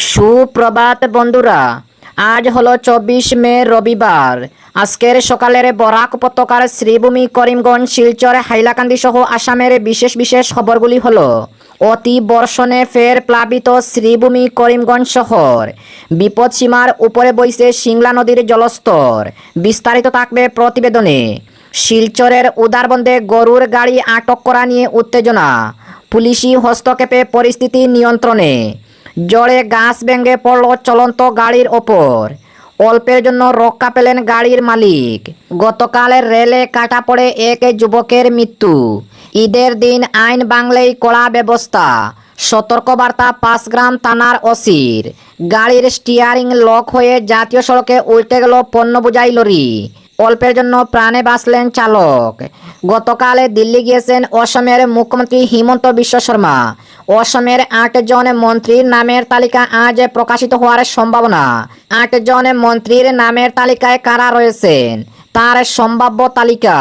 সুপ্রভাত বন্ধুরা, আজ হলো 24 মে রবিবার। আজকের সকালের বরাক উপত্যকার শ্রীভূমি, করিমগঞ্জ, শিলচর, হাইলাকান্দি সহ আসামের বিশেষ বিশেষ খবরগুলি হলো: অতি বর্ষণে ফের প্লাবিত শ্রীভূমি, করিমগঞ্জ শহর। বিপদসীমার উপরে বইছে সিংলা নদীর জলস্তর। বিস্তারিত থাকবে প্রতিবেদনে। শিলচরের উদারবন্দে গরুর গাড়ি আটক করা নিয়ে উত্তেজনা। পুলিশি হস্তক্ষেপে পরিস্থিতি নিয়ন্ত্রণে। জোরে গাছ ভেঙে পড়ল চলন্ত গাড়ির ওপর। অল্পের জন্য রক্ষা পেলেন গাড়ির মালিক। গতকাল রেলে কাটা পড়ে এক যুবকের মৃত্যু। ঈদের দিন আইন ভাঙলেই কড়া ব্যবস্থা, সতর্কবার্তা 5 গ্রাম থানার ওসির। গাড়ির স্টিয়ারিং লক হয়ে জাতীয় সড়কে উল্টে গেল পণ্য বোঝাই লরি। অল্পের জন্য প্রাণে বাঁচলেন চালক। গতকাল দিল্লি গিয়েছেন অসমের মুখ্যমন্ত্রী হিমন্ত বিশ্ব শর্মা। অসমের 8 জন মন্ত্রীর নামের তালিকা আজ প্রকাশিত হওয়ার সম্ভাবনা। 8 জন মন্ত্রীর নামের তালিকায় কারা রয়েছেন তার সম্ভাব্য তালিকা।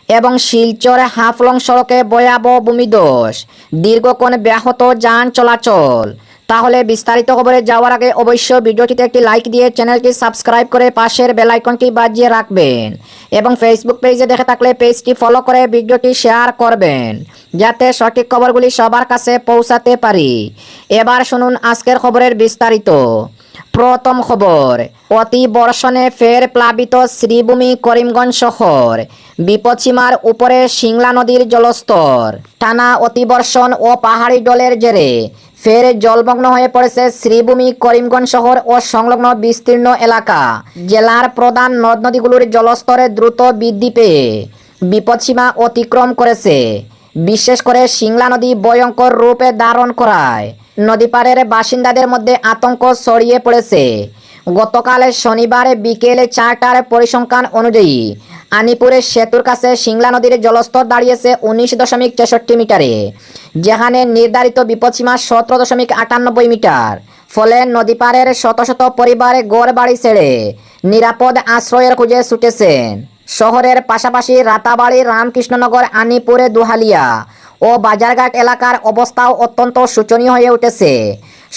এবং শিলচর হাফলং সড়কে ভয়াবহ ভূমিধস, দীর্ঘক্ষণ ব্যাহত যান চলাচল। তাহলে বিস্তারিত খবরে যাওয়ার আগে অবশ্যই ভিডিওটিতে একটি লাইক দিয়ে চ্যানেলটি সাবস্ক্রাইব করে পাশের বেল আইকনটি বাজিয়ে রাখবেন এবং ফেসবুক পেজে দেখে থাকলে পেজটি ফলো করে ভিডিওটি শেয়ার করবেন, যাতে সঠিক খবরগুলি সবার কাছে পৌঁছাতে পারি। এবার শুনুন আজকের খবরের বিস্তারিত। প্রথম খবর, অতি বর্ষণে ফের প্লাবিত শ্রীভূমি, করিমগঞ্জ শহর। বিপদসীমার উপরে সিংলা নদীর জলস্তর। টানা অতিবর্ষণ ও পাহাড়ি ঢলের জেরে ফের জলমগ্ন হয়ে পড়েছে শ্রীভূমি, করিমগঞ্জ শহর ও সংলগ্ন বিস্তীর্ণ এলাকা। জেলার প্রধান নদ নদীগুলোর জলস্তরে দ্রুত বৃদ্ধি পেয়ে বিপদসীমা অতিক্রম করেছে। বিশেষ করে সিংলা নদী ভয়ঙ্কর রূপে ধারণ করায় নদীপাড়ের বাসিন্দাদের মধ্যে আতঙ্ক ছড়িয়ে পড়েছে। গতকাল শনিবার বিকেল 4টার পরিসংখ্যান অনুযায়ী আনিপুরের সেতুর কাছে সিংলা নদীর জলস্তর দাঁড়িয়েছে 19.63 মিটারে, যেখানে নির্ধারিত বিপদসীমা 17.98 মিটার। ফলে নদীপাড়ের শত শত পরিবার ঘর বাড়ি ছেড়ে নিরাপদ আশ্রয়ের খুঁজে ছুটেছেন। শহরের পাশাপাশি রাতাবাড়ি, রামকৃষ্ণনগর, আনিপুরে, দুহালিয়া ও বাজারঘাট এলাকার অবস্থাও অত্যন্ত শোচনীয় হয়ে উঠেছে।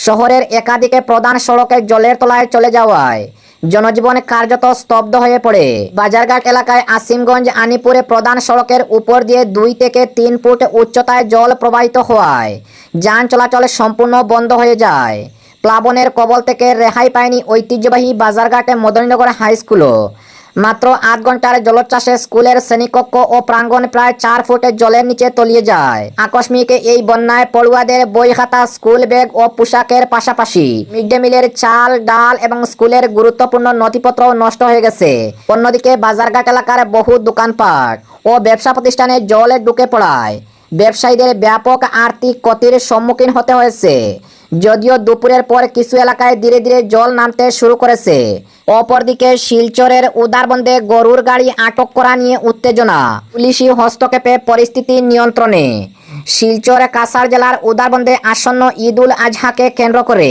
শহরের একাধিক প্রধান সড়কে জলের তলায় চলে যাওয়ায় জনজীবন কার্যত স্তব্ধ হয়ে পড়ে। বাজারঘাট এলাকায় আসিমগঞ্জ, আনিপুরে প্রধান সড়কের উপর দিয়ে 2 থেকে 3 ফুট উচ্চতায় জল প্রবাহিত হওয়ায় যান চলাচল সম্পূর্ণ বন্ধ হয়ে যায়। প্লাবনের কবল থেকে রেহাই পায়নি ঐতিহ্যবাহী বাজারঘাটে মদনীনগর হাই স্কুলও। মাত্র 8 ঘন্টার জলোচ্ছ্বাসে স্কুলের শ্রেণীকক্ষ ও প্রাঙ্গণ প্রায় 4 ফুট জলের নিচে তলিয়ে যায়। আকস্মিক এই বন্যায় পড়ুয়াদের বই খাতা, স্কুল ব্যাগ ও পোশাকের পাশাপাশি মিড ডে মিলের চাল, ডাল এবং স্কুলের গুরুত্বপূর্ণ নথিপত্র নষ্ট হয়ে গেছে। অন্যদিকে বাজারঘাট এলাকার বহু দোকানপাট ও ব্যবসা প্রতিষ্ঠানে জলে ঢুকে পড়ায় ব্যবসায়ীদের ব্যাপক আর্থিক ক্ষতির সম্মুখীন হতে হয়েছে। যদিও দুপুরের পর কিছু এলাকায় ধীরে ধীরে জল নামতে শুরু করেছে। অপরদিকে শিলচরের উদারবন্দে গরুর গাড়ি আটক করা নিয়ে উত্তেজনা। পুলিশি হস্তক্ষেপে পরিস্থিতি নিয়ন্ত্রণে। শিলচর কাছাড় জেলার উদারবন্দে আসন্ন ঈদ উল আজহাকে কেন্দ্র করে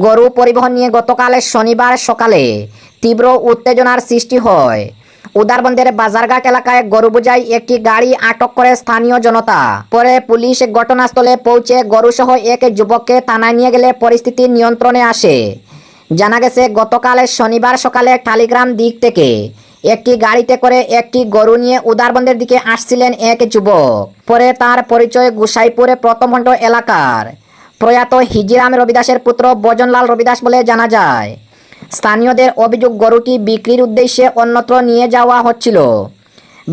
গরু পরিবহন নিয়ে গতকাল শনিবার সকালে তীব্র উত্তেজনার সৃষ্টি হয়। উদারবন্দের বাজারঘাট এলাকায় গরু বোঝাই একটি গাড়ি আটক করে স্থানীয় জনতা। পরে পুলিশ ঘটনাস্থলে পৌঁছে গরুসহ এক যুবককে থানায় নিয়ে গেলে পরিস্থিতি নিয়ন্ত্রণে আসে। জানা গেছে, গতকাল শনিবার সকালে টালিগ্রাম দিক থেকে একটি গাড়িতে করে একটি গরু নিয়ে উদারবন্দের দিকে আসছিলেন এক যুবক। পরে তার পরিচয় গোসাইপুরে প্রথম খণ্ড এলাকার প্রয়াত হিজিরাম রবিদাসের পুত্র বজনলাল রবিদাস বলে জানা যায়। স্থানীয়দের অভিযোগ, গরুটি বিক্রির উদ্দেশ্যে অন্যত্র নিয়ে যাওয়া হচ্ছিল।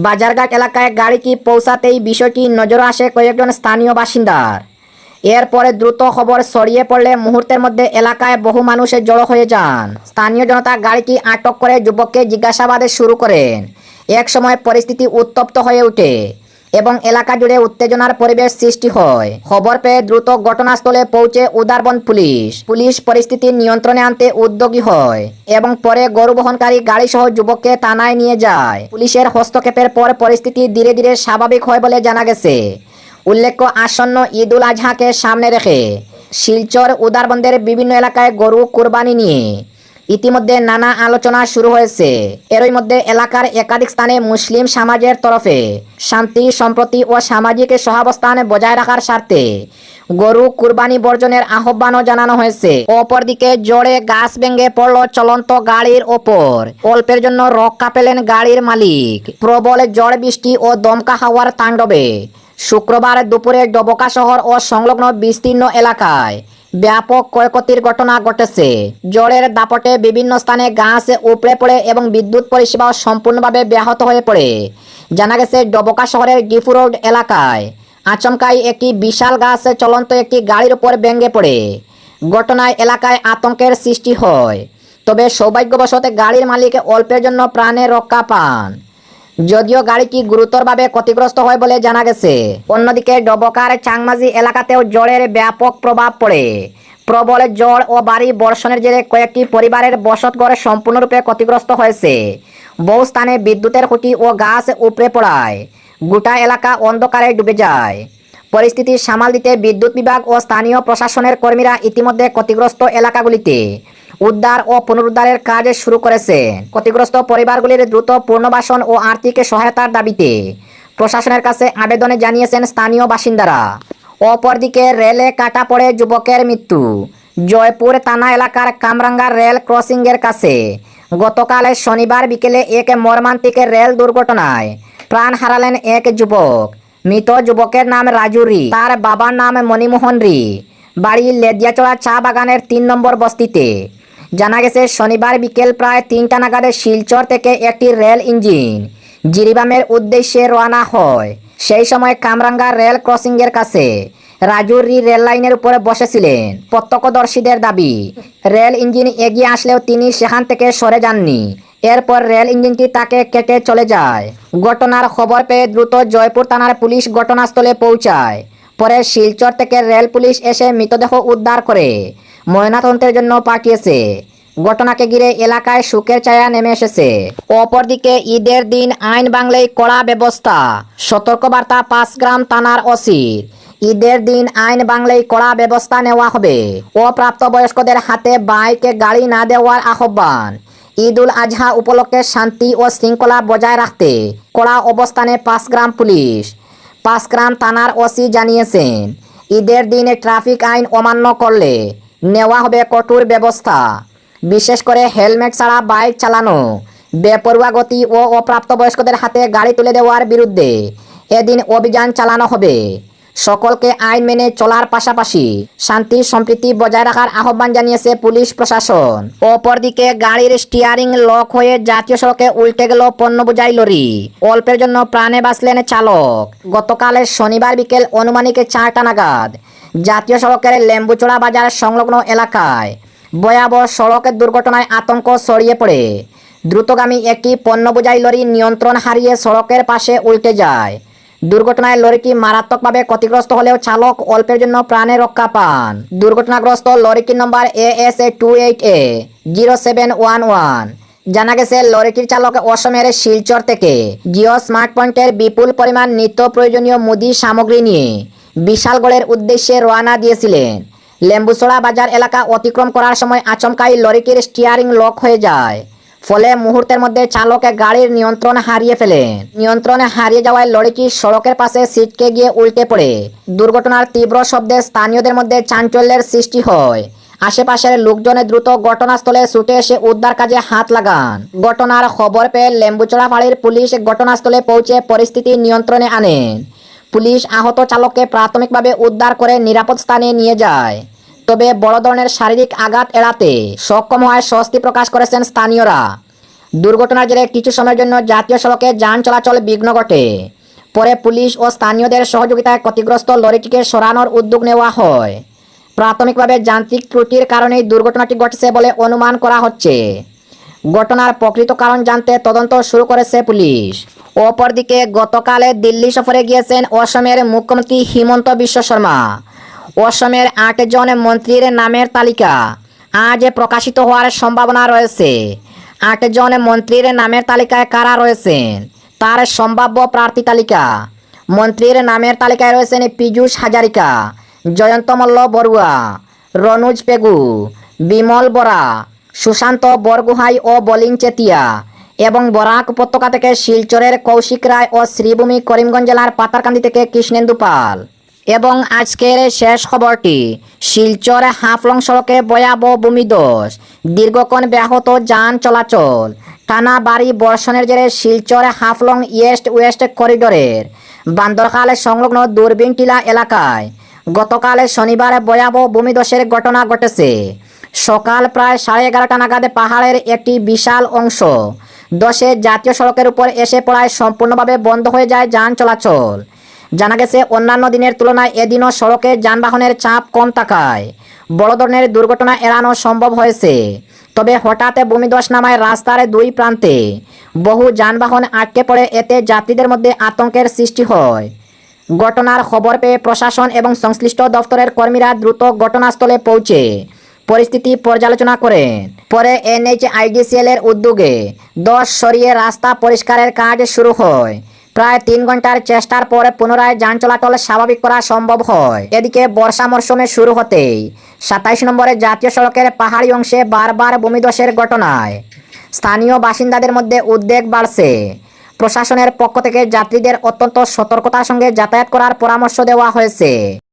বাজারঘাট এলাকায় গাড়িটি পৌঁছাতেই বিষয়টি নজরে আসে কয়েকজন স্থানীয় বাসিন্দার। এরপরে দ্রুত খবর ছড়িয়ে পড়লে মুহূর্তের মধ্যে এলাকায় বহু মানুষ জড়ো হয়ে যান। স্থানীয় জনতা গাড়িটি আটক করে যুবককে জিজ্ঞাসাবাদ শুরু করেন। এক সময় পরিস্থিতি উত্তপ্ত হয়ে ওঠে এবং এলাকা জুড়ে উত্তেজনার পরিবেশ সৃষ্টি হয়। খবর পেয়ে দ্রুত ঘটনাস্থলে পৌঁছে উদারবন্দ পুলিশ পরিস্থিতি নিয়ন্ত্রণে আনতে উদ্যোগী হয় এবং পরে গরু বহনকারী গাড়ি সহ যুবককে থানায় নিয়ে যায়। পুলিশের হস্তক্ষেপের পর পরিস্থিতি ধীরে ধীরে স্বাভাবিক হয় বলে জানা গেছে। উল্লেখ্য, আসন্ন ঈদ উল আজহাকে সামনে রেখে শিলচর উদারবন্দের বিভিন্ন এলাকায় গরু কুরবানি নিয়ে ইতিমধ্যে নানা আলোচনা শুরু হয়েছে। এরই মধ্যে এলাকার একাধিক স্থানে মুসলিম সমাজের তরফে শান্তি, সম্প্রীতি ও সামাজিক সহাবস্থান বজায় রাখার স্বার্থে গরু কুরবানি বর্জনের আহ্বানও জানানো হয়েছে। অপরদিকে জোরে গাছ ভেঙে পড়ল চলন্ত গাড়ির ওপর, অল্পের জন্য রক্ষা পেলেন গাড়ির মালিক। প্রবল ঝড় বৃষ্টি ও দমকা হাওয়ার তাণ্ডবে শুক্রবার দুপুরে ডবকা শহর ও সংলগ্ন বিস্তীর্ণ এলাকায় ব্যাপক ক্ষয়ক্ষতির ঘটনা ঘটেছে। ঝড়ের দাপটে বিভিন্ন স্থানে গাছ উপড়ে পড়ে এবং বিদ্যুৎ পরিষেবাও সম্পূর্ণভাবে ব্যাহত হয়ে পড়ে। জানা গেছে ডবকা শহরের ডিফু রোড এলাকায় আচমকাই একটি বিশাল গাছ চলন্ত একটি গাড়ির উপর ভেঙে পড়ে। ঘটনায় এলাকায় আতঙ্কের সৃষ্টি হয়, তবে সৌভাগ্যবশত গাড়ির মালিক অল্পের জন্য প্রাণে রক্ষা পান, যদিও গাড়িটি গুরুতরভাবে ক্ষতিগ্রস্ত হয় বলে জানা গেছে। অন্যদিকে ডবকার চাংমাজি এলাকাতেও ঝড়ের ব্যাপক প্রভাব পড়ে। প্রবল ঝড় ও ভারী বর্ষণের জেরে কয়েকটি পরিবারের বসতঘর সম্পূর্ণরূপে ক্ষতিগ্রস্ত হয়েছে। বহু স্থানে বিদ্যুতের খুঁটি ও গাছ উপড়ে পড়ায় গোটা এলাকা অন্ধকারে ডুবে যায়। পরিস্থিতি সামাল দিতে বিদ্যুৎ বিভাগ ও স্থানীয় প্রশাসনের কর্মীরা ইতিমধ্যে ক্ষতিগ্রস্ত এলাকাগুলিতে উদ্ধার ও পুনরুদ্ধারের কাজ শুরু করেছে। ক্ষতিগ্রস্ত পরিবারগুলির দ্রুত পুনর্বাসন ও আর্থিক সহায়তার দাবিতে প্রশাসনের কাছে আবেদন জানিয়েছেন স্থানীয় বাসিন্দারা। অপরদিকে রেলে কাটা পড়ে যুবকের মৃত্যু। জয়পুর থানা এলাকার কামরাঙ্গা রেল ক্রসিংয়ের কাছে গতকাল শনিবার বিকেলে এক মর্মান্তিক রেল দুর্ঘটনায় প্রাণ হারালেন এক যুবক। মৃত যুবকের নাম রাজু রি, তার বাবার নাম মণিমোহন রি, বাড়ি লেদিয়াচড়া চা বাগানের ৩ নম্বর বস্তিতে। জানা গেছে শনিবার বিকেল প্রায় ৩টা নাগাদে শিলচর থেকে একটি রেল ইঞ্জিন জিরিবামের উদ্দেশ্যে রওনা হয়। সেই সময় কামরাঙ্গা রেল ক্রসিংয়ের কাছে রাজু রি রেল লাইনের উপরে বসেছিলেন। প্রত্যক্ষদর্শীদের দাবি, রেল ইঞ্জিন এগিয়ে আসলেও তিনি সেখান থেকে সরে যাননি। এরপর রেল ইঞ্জিনটি তাকে কেটে চলে যায়। ঘটনার খবর পেয়ে দ্রুত জয়পুর থানার পুলিশ ঘটনাস্থলে পৌঁছায়। পরে শিলচর থেকে রেল পুলিশ এসে মৃতদেহ উদ্ধার করে ময়নাতদন্তের জন্য পাঠিয়েছে। ঘটনাকে ঘিরে এলাকায় শোকের ছায়া নেমে এসেছে। অপরদিকে ঈদের দিন আইন বাংলায় কড়া ব্যবস্থা, সতর্কবার্তা 5 গ্রাম থানার ওসির। ঈদের দিন আইন বাংলায় কড়া ব্যবস্থা নেওয়া হবে। অপ্রাপ্তবয়স্কদের হাতে বাইক গাড়ি না দেওয়ার আহ্বান। ঈদ উল আজহা উপলক্ষে শান্তি ও শৃঙ্খলা বজায় রাখতে কড়া অবস্থানে 5 গ্রাম পুলিশ। 5 গ্রাম থানার ওসি জানিয়েছেন, ঈদের দিনে ট্রাফিক আইন অমান্য করলে নেওয়া হবে কঠোর ব্যবস্থা। বিশেষ করে হেলমেট ছাড়া বাইক চালানো, বেপরোয়া গতি ও অপ্রাপ্তবয়স্কদের হাতে গাড়ি তুলে দেওয়ার বিরুদ্ধে এদিন অভিযান চালানো হবে। সকলকে আইন মেনে চলার পাশাপাশি শান্তি সম্প্রীতি বজায় রাখার আহ্বান জানিয়েছে পুলিশ প্রশাসন। অপরদিকে গাড়ির স্টিয়ারিং লক হয়ে জাতীয় সড়কে উল্টে গেল পণ্যবোঝাই লরি। অল্পের জন্য প্রাণে বাঁচলেন চালক। গতকাল শনিবার বিকেল অনুমানিক 4টা নাগাদ জাতীয় সড়কের লেম্বুচড়া বাজার সংলগ্ন এলাকায় ভয়াবহ সড়ক দুর্ঘটনায় আতঙ্ক ছড়িয়ে পড়ে। দ্রুতগামী একটি পণ্যবোঝাই লরি নিয়ন্ত্রণ হারিয়ে সড়কের পাশে উল্টে যায়। দুর্ঘটনায় লরিটি মারাত্মকভাবে ক্ষতিগ্রস্ত হলেও চালক অল্পের জন্য প্রাণে রক্ষা পান। দুর্ঘটনাগ্রস্ত লরিটির নম্বর AS28A0711। জানা গেছে লরিটির চালক অসমের শিলচর থেকে জিও স্মার্ট পয়েন্টের বিপুল পরিমাণ নিত্য প্রয়োজনীয় মুদি সামগ্রী নিয়ে বিশালগড়ের উদ্দেশ্যে রওনা দিয়েছিলেন। লেম্বুচড়া বাজার এলাকা অতিক্রম করার সময় আচমকাই লরিটির স্টিয়ারিং লক হয়ে যায়। ফলে মুহূর্তের মধ্যে চালক গাড়ির নিয়ন্ত্রণ হারিয়ে ফেলেন। নিয়ন্ত্রণ হারিয়ে যাওয়ায় লরিটি সড়কের পাশে ছিটকে গিয়ে উল্টে পড়ে। দুর্ঘটনার তীব্র শব্দে স্থানীয়দের মধ্যে চাঞ্চল্যের সৃষ্টি হয়। আশেপাশের লোকজন দ্রুত ঘটনাস্থলে ছুটে এসে উদ্ধার কাজে হাত লাগান। ঘটনার খবর পেয়ে লেম্বুচড়া ফাঁড়ির পুলিশ ঘটনাস্থলে পৌঁছে পরিস্থিতি নিয়ন্ত্রণে আনেন। পুলিশ আহত চালককে প্রাথমিকভাবে উদ্ধার করে নিরাপদ স্থানে নিয়ে যায়। তবে বড় ধরনের শারীরিক আঘাত এড়াতে সক্ষম হওয়ায় স্বস্তি প্রকাশ করেছেন স্থানীয়রা। দুর্ঘটনার জেরে কিছু সময়ের জন্য জাতীয় সড়কে যান চলাচল বিঘ্ন ঘটে। পরে পুলিশ ও স্থানীয়দের সহযোগিতায় ক্ষতিগ্রস্ত লরিটিকে সরানোর উদ্যোগ নেওয়া হয়। প্রাথমিকভাবে যান্ত্রিক ত্রুটির কারণেই দুর্ঘটনাটি ঘটেছে বলে অনুমান করা হচ্ছে। ঘটনার প্রকৃত কারণ জানতে তদন্ত শুরু করেছে পুলিশ। অপরদিকে গতকালে দিল্লি সফরে গিয়েছেন অসমের মুখ্যমন্ত্রী হিমন্ত বিশ্ব শর্মা। অসমের 8 জন মন্ত্রীর নামের তালিকা আজ প্রকাশিত হওয়ার সম্ভাবনা রয়েছে। 8 জন মন্ত্রীর নামের তালিকায় কারা রয়েছেন তার সম্ভাব্য প্রার্থী তালিকা। মন্ত্রীর নামের তালিকায় রয়েছেন পীযূষ হাজারিকা, জয়ন্ত মল্ল বড়ুয়া, রনুজ পেগু, বিমল বরা, সুশান্ত বরগুহাই ও বলিং চেতিয়া এবং বরাক উপত্যকা থেকে শিলচরের কৌশিক রায় ও শ্রীভূমি করিমগঞ্জ জেলার পাতারকান্দি থেকে কৃষ্ণেন্দু পাল। এবং আজকের শেষ খবরটি, শিলচর হাফলং সড়কে ভয়াবহ ভূমিধস, দীর্ঘক্ষণ ব্যাহত যান চলাচল। টানা ভারী বর্ষণের জেরে শিলচর হাফলং ইস্ট ওয়েস্ট করিডোরের বান্দরখাল সংলগ্ন দূরবীন টিলা এলাকায় গতকাল শনিবার ভয়াবহ ভূমিধসের ঘটনা ঘটেছে। সকাল প্রায় 11:30 নাগাদ পাহাড়ের একটি বিশাল অংশ ধসে জাতীয় সড়কের উপর এসে পড়ায় সম্পূর্ণভাবে বন্ধ হয়ে যায় যান চলাচল। জানা গেছে, অন্যান্য দিনের তুলনায় এদিনও সড়কে যানবাহনের চাপ কম থাকায় বড় ধরনের দুর্ঘটনা এড়ানো সম্ভব হয়েছে। তবে হঠাৎ ভূমিধস নামায় রাস্তার দুই প্রান্তে বহু যানবাহন আটকে পড়ে, এতে যাত্রীদের মধ্যে আতঙ্কের সৃষ্টি হয়। ঘটনার খবর পেয়ে প্রশাসন এবং সংশ্লিষ্ট দপ্তরের কর্মীরা দ্রুত ঘটনাস্থলে পৌঁছে পরিস্থিতি পর্যালোচনা করেন। পরে NHIDCL এর উদ্যোগে ধস সরিয়ে রাস্তা পরিষ্কারের কাজ শুরু হয়। প্রায় 3 ঘন্টার চেষ্টার পর পুনরায় যান চলাচল স্বাভাবিক করা সম্ভব হয়। এদিকে বর্ষা মরশুমে শুরু হতেই 27 নম্বরের জাতীয় সড়কের পাহাড়ি অংশে বারবার ভূমিধসের ঘটনায় স্থানীয় বাসিন্দাদের মধ্যে উদ্বেগ বাড়ছে। প্রশাসনের পক্ষ থেকে যাত্রীদের অত্যন্ত সতর্কতার সঙ্গে যাতায়াত করার পরামর্শ দেওয়া হয়েছে।